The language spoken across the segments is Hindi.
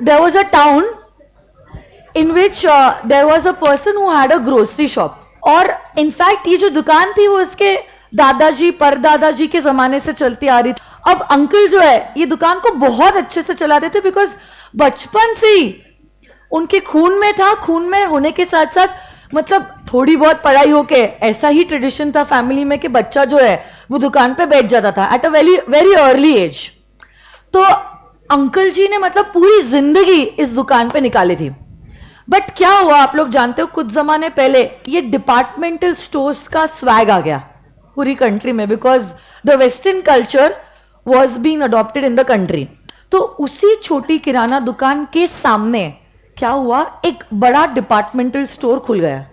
there was a town in which there was a person who had a grocery shop. और इनफैक्ट ये जो दुकान थी वो इसके दादाजी परदादाजी के जमाने से चलती आ रही थी. अब अंकल जो है ये दुकान को बहुत अच्छे से चलाते थे बिकॉज बचपन से ही उनके खून में था. खून में होने के साथ साथ मतलब थोड़ी बहुत पढ़ाई होके ऐसा ही ट्रेडिशन था फैमिली में कि बच्चा जो है वो दुकान पे बैठ जाता था at a very very early age. तो अंकल जी ने मतलब पूरी जिंदगी इस दुकान पे निकाली थी. बट क्या हुआ आप लोग जानते हो, कुछ जमाने पहले ये डिपार्टमेंटल स्टोर्स का स्वैग आ गया पूरी कंट्री में because the western culture was been adopted in the country. तो उसी छोटी किराना दुकान के सामने क्या हुआ, एक बड़ा डिपार्टमेंटल स्टोर खुल गया.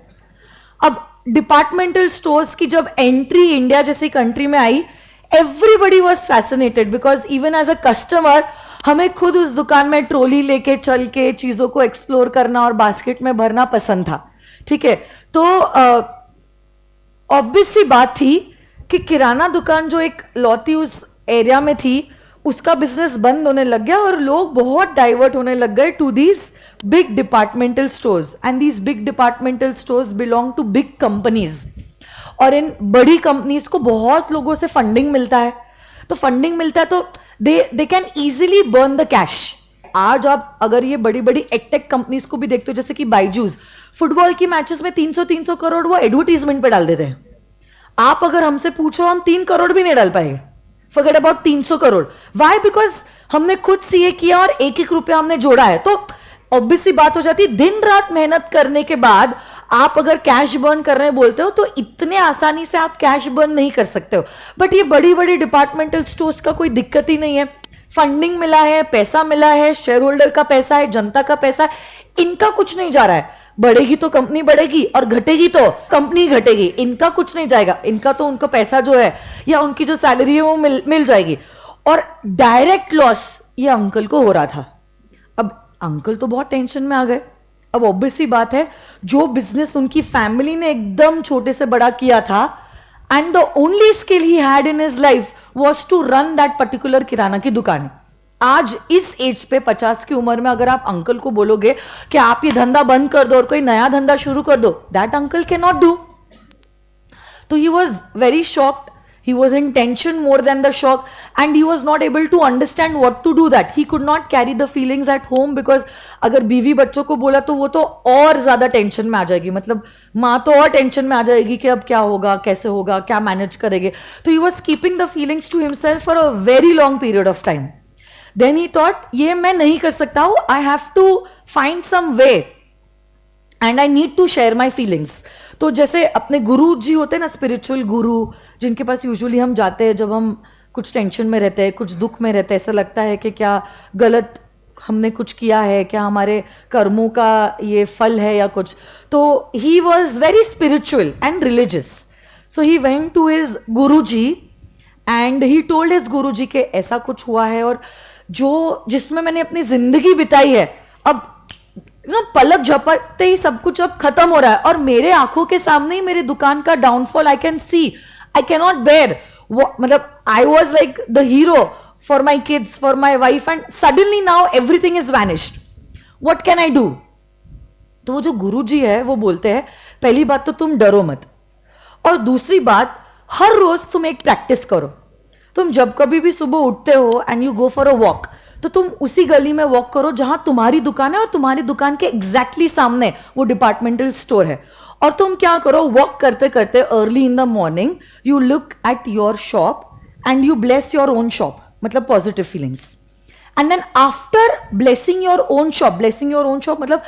अब डिपार्टमेंटल स्टोर्स की जब एंट्री इंडिया जैसी कंट्री में आई, everybody was fascinated because even as a customer हमें खुद उस दुकान में ट्रॉली लेके चल के चीजों को एक्सप्लोर करना और बास्केट में भरना पसंद था. ठीक है, तो ऑब्वियस सी बात थी कि किराना दुकान जो एक लौती उस एरिया में थी उसका बिजनेस बंद होने लग गया और लोग बहुत डाइवर्ट होने लग गए to these big departmental stores. And these big departmental stores belong to big companies. और इन बड़ी कंपनीज को बहुत लोगों से फंडिंग मिलता है. तो फंडिंग मिलता है तो they can easily burn the cash. आज आप अगर ये बड़ी बड़ी एडटेक कंपनीज को भी देखते हो जैसे कि बाइजूस, फुटबॉल की मैचेस में 300 करोड़ वो एडवर्टीजमेंट पे डाल देते हैं. आप अगर हमसे पूछो हम 3 करोड़ भी नहीं डाल पाएंगे. Forget about 300 crore. Why? Because हमने खुद सीए किया और एक एक रुपया हमने जोड़ा है. तो ऑब्वियसली बात हो जाती है, दिन रात मेहनत करने के बाद आप अगर कैश बर्न करने बोलते हो तो इतने आसानी से आप कैश बर्न नहीं कर सकते हो. बट ये बड़ी बड़ी डिपार्टमेंटल स्टोर्स का कोई दिक्कत ही नहीं है. फंडिंग मिला है, पैसा मिला है, शेयर होल्डर का पैसा है, जनता का पैसा है, इनका कुछ नहीं जा रहा है. बढ़ेगी तो कंपनी बढ़ेगी और घटेगी तो कंपनी घटेगी. इनका कुछ नहीं जाएगा. इनका तो उनका पैसा जो है या उनकी जो सैलरी है वो मिल जाएगी. और डायरेक्ट लॉस ये अंकल को हो रहा था. अब अंकल तो बहुत टेंशन में आ गए. अब ऑब्वियसली बात है, जो बिजनेस उनकी फैमिली ने एकदम छोटे से बड़ा किया था एंड द ओनली स्किल ही had in his life was to run that particular kirana की दुकान. आज इस एज पे 50 की उम्र में अगर आप अंकल को बोलोगे कि आप ये धंधा बंद कर दो और कोई नया धंधा शुरू कर दो, that uncle can not do. तो he was very shocked. He was in tension more than the shock and he was not able to understand what to do that. He could not carry the feelings at home because अगर बीवी बच्चों को बोला तो वो तो और ज़्यादा टेंशन में आ जाएगी. मतलब माँ तो और टेंशन में आ जाएगी कि अब क्या होगा, कैसे होगा, क्या मैनेज करेंगे. तो he was keeping the feelings to himself for a very long period of time. Then he thought ये मैं नहीं कर सकता हूँ. I have to find some way and I need to share my feelings. तो जैसे अपने गुरु जी होते हैं ना, स्पिरिचुअल गुरु जिनके पास यूजुअली हम जाते हैं जब हम कुछ टेंशन में रहते हैं, कुछ दुख में रहते हैं, ऐसा लगता है कि क्या गलत हमने कुछ किया है, क्या हमारे कर्मों का ये फल है या कुछ. तो he was very spiritual and religious. So he went to his guru ji and he told his guru ji के ऐसा कुछ हुआ है और जो जिसमें मैंने अपनी जिंदगी बिताई है अब ना पलक झपकते ही सब कुछ अब खत्म हो रहा है और मेरे आंखों के सामने ही मेरे दुकान का downfall I can see. I can not bear. मतलब I was like the hero for my kids, for my wife and suddenly now everything is vanished. What can I do? तो वो जो गुरु जी है वो बोलते हैं पहली बात तो तुम डरो मत और दूसरी बात हर रोज तुम एक प्रैक्टिस करो. तुम जब कभी भी सुबह उठते हो and you go for a walk तो तुम उसी गली में वॉक करो जहां तुम्हारी दुकान है और तुम्हारी दुकान के एग्जैक्टली सामने वो डिपार्टमेंटल स्टोर है. और तुम क्या करो, वॉक करते करते early in the morning you look at your shop and you bless your own shop. मतलब positive feelings. And then after blessing your own shop मतलब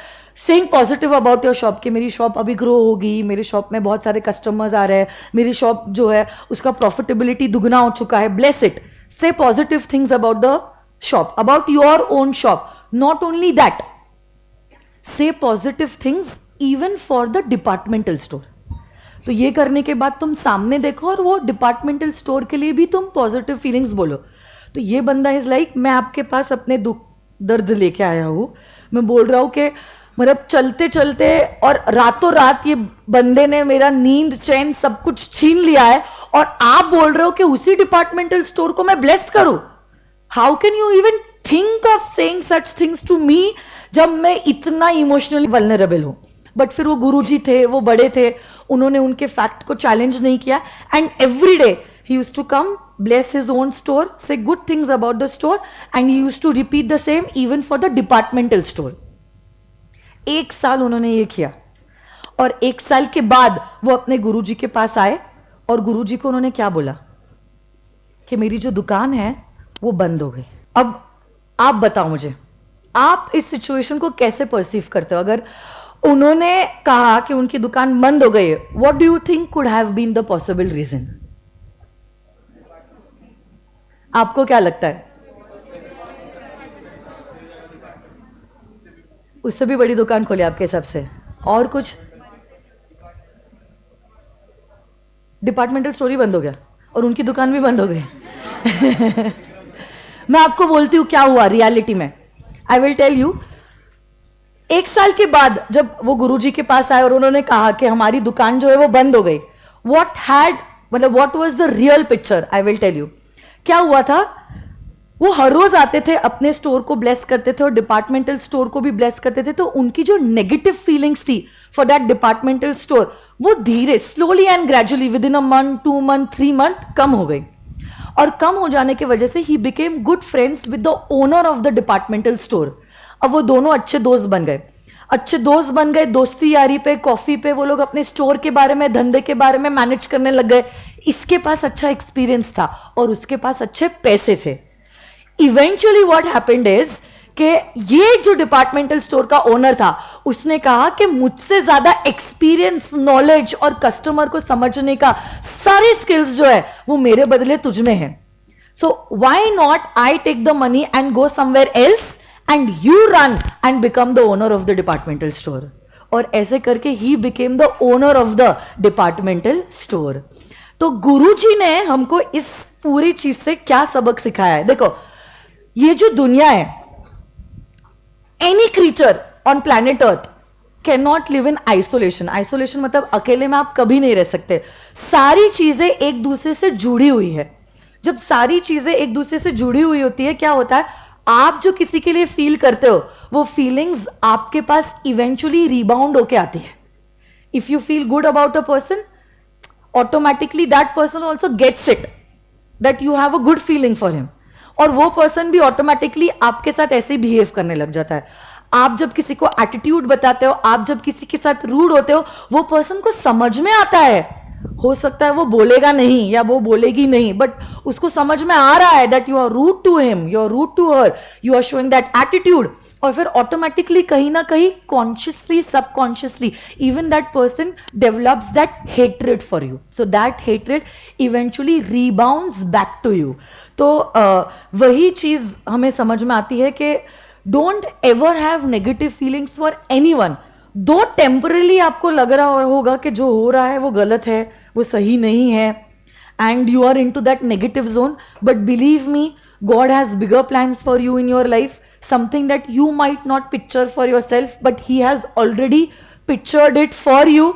saying positive about your shop कि मेरी शॉप अभी ग्रो होगी, मेरी शॉप में बहुत सारे कस्टमर्स आ रहे हैं, मेरी शॉप जो है उसका प्रॉफिटेबिलिटी दुगना हो चुका है. Bless it. Say positive things about the shop, about your own shop. Not only that, say positive things even for the departmental store. तो ये करने के बाद तुम सामने देखो और वो डिपार्टमेंटल स्टोर के लिए भी तुम पॉजिटिव फीलिंग्स बोलो. तो ये बंदा इज लाइक मैं आपके पास अपने दुख दर्द लेके आया हूँ. मैं बोल रहा हूँ कि मतलब चलते चलते और रातों रात ये बंदे ने मेरा नींद चैन सब कुछ छीन लिया है और आप बोल रहे हो कि उसी डिपार्टमेंटल स्टोर को मैं ब्लेस करूं. How can you even think of saying such things to me जब मैं इतना इमोशनली वल्नरेबल हूं. बट फिर वो गुरुजी थे, वो बड़े थे, उन्होंने उनके फैक्ट को चैलेंज नहीं किया. And every day he used to come, bless his own store, say good things about the store, and he used to repeat the same even for the departmental store. 1 साल उन्होंने ये किया. और 1 साल के बाद वो अपने गुरुजी के पास आए और गुरुजी को उन्होंने क्या बोला कि मेरी जो दुकान है वो बंद हो गई. अब आप बताओ मुझे, आप इस सिचुएशन को कैसे परसीव करते हो? अगर उन्होंने कहा कि उनकी दुकान बंद हो गई, what do you think could have been the possible reason? आपको क्या लगता है? उससे भी बड़ी दुकान खोली आपके हिसाब से? और कुछ? डिपार्टमेंटल स्टोर ही बंद हो गया और उनकी दुकान भी बंद हो गई. मैं आपको बोलती हूं क्या हुआ रियलिटी में. आई विल टेल यू. 1 साल के बाद जब वो गुरुजी के पास आए और उन्होंने कहा कि हमारी दुकान जो है वो बंद हो गई, what was the real picture? I will tell you. क्या हुआ था, वो हर रोज आते थे, अपने स्टोर को ब्लेस करते थे और डिपार्टमेंटल स्टोर को भी ब्लेस करते थे. तो उनकी जो नेगेटिव फीलिंग्स थी फॉर दैट डिपार्टमेंटल स्टोर, वो धीरे, slowly and gradually within a month, 2 month, 3 month कम हो गई. और कम हो जाने की वजह से ही became good friends with the owner of the departmental store. अब वो दोनों अच्छे दोस्त बन गए. दोस्ती यारी पे, कॉफी पे वो लोग अपने स्टोर के बारे में, धंधे के बारे में मैनेज करने लग गए. इसके पास अच्छा एक्सपीरियंस था और उसके पास अच्छे पैसे थे. इवेंचुअली व्हाट हैपेंड इज कि ये जो डिपार्टमेंटल स्टोर का ओनर था, उसने कहा कि मुझसे ज्यादा एक्सपीरियंस, नॉलेज और कस्टमर को समझने का सारे स्किल्स जो है वो मेरे बदले तुझ में है. So why not I take the money and go somewhere else and you run and become the owner of the departmental store. और ऐसे करके he became the owner of the departmental store. तो गुरुजी ने हमको इस पूरी चीज से क्या सबक सिखाया है? देखो, ये जो दुनिया है, any creature on planet earth cannot live in isolation. Isolation मतलब अकेले में आप कभी नहीं रह सकते. सारी चीजें एक दूसरे से जुड़ी हुई है. जब सारी चीजें एक दूसरे से जुड़ी हुई होती है, क्या होता है, आप जो किसी के लिए फील करते हो वो फीलिंग्स आपके पास इवेंचुअली रिबाउंड होके आती है. If you feel good about a person, automatically that person also gets it that you have a good feeling for him, और वो पर्सन भी ऑटोमेटिकली आपके साथ ऐसे ही बिहेव करने लग जाता है. आप जब किसी को एटीट्यूड बताते हो, आप जब किसी के साथ रूड होते हो, वो पर्सन को समझ में आता है. हो सकता है वो बोलेगा नहीं या वो बोलेगी नहीं, बट उसको समझ में आ रहा है that you are rude to him, you are rude to her, you are showing that attitude. और फिर ऑटोमेटिकली कहीं ना कहीं consciously, subconsciously, even that person develops that hatred for you. So that hatred eventually rebounds back to you. तो वही चीज हमें समझ में आती है कि don't ever have negative feelings for anyone. Though temporarily आपको लग रहा होगा कि जो हो रहा है वो गलत है, वो सही नहीं है, and you are into that negative zone, but believe me, God has bigger plans for you in your life, something that you might not picture for yourself, but he has already pictured it for you.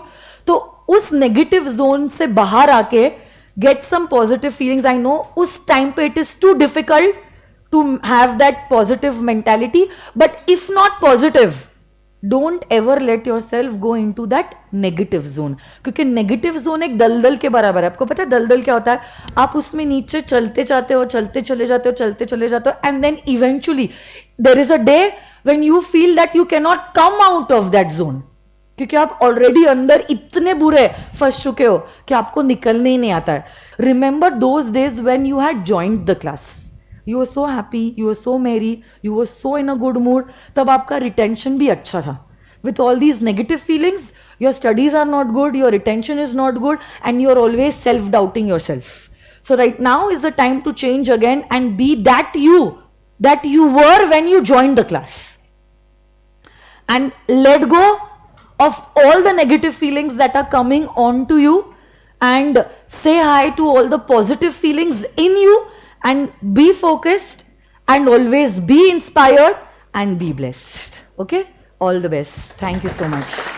तो उस नेगेटिव जोन से बाहर आके get some positive feelings. I know उस टाइम पे it is too difficult to have that positive mentality, but if not positive, don't ever let yourself go into that negative zone. क्योंकि नेगेटिव जोन एक दलदल के बराबर है. आपको पता है दलदल क्या होता है? आप उसमें नीचे चलते जाते हो, चलते चले जाते हो, and then eventually there is a day when you feel that you can not come out of that zone, क्योंकि आप ऑलरेडी अंदर इतने बुरे फंस चुके हो कि आपको निकलने ही नहीं आता है. Remember those days when you had joined the class, you were so happy, you were so merry, you were so in a good mood. तब आपका retention भी अच्छा था. With all these negative feelings, your studies are not good, your retention is not good, and you're always self-doubting yourself. So right now is the time to change again and be that you were when you joined the class. And let go of all the negative feelings that are coming on to you, and say hi to all the positive feelings in you, and be focused and always be inspired and be blessed. Okay? All the best. Thank you so much.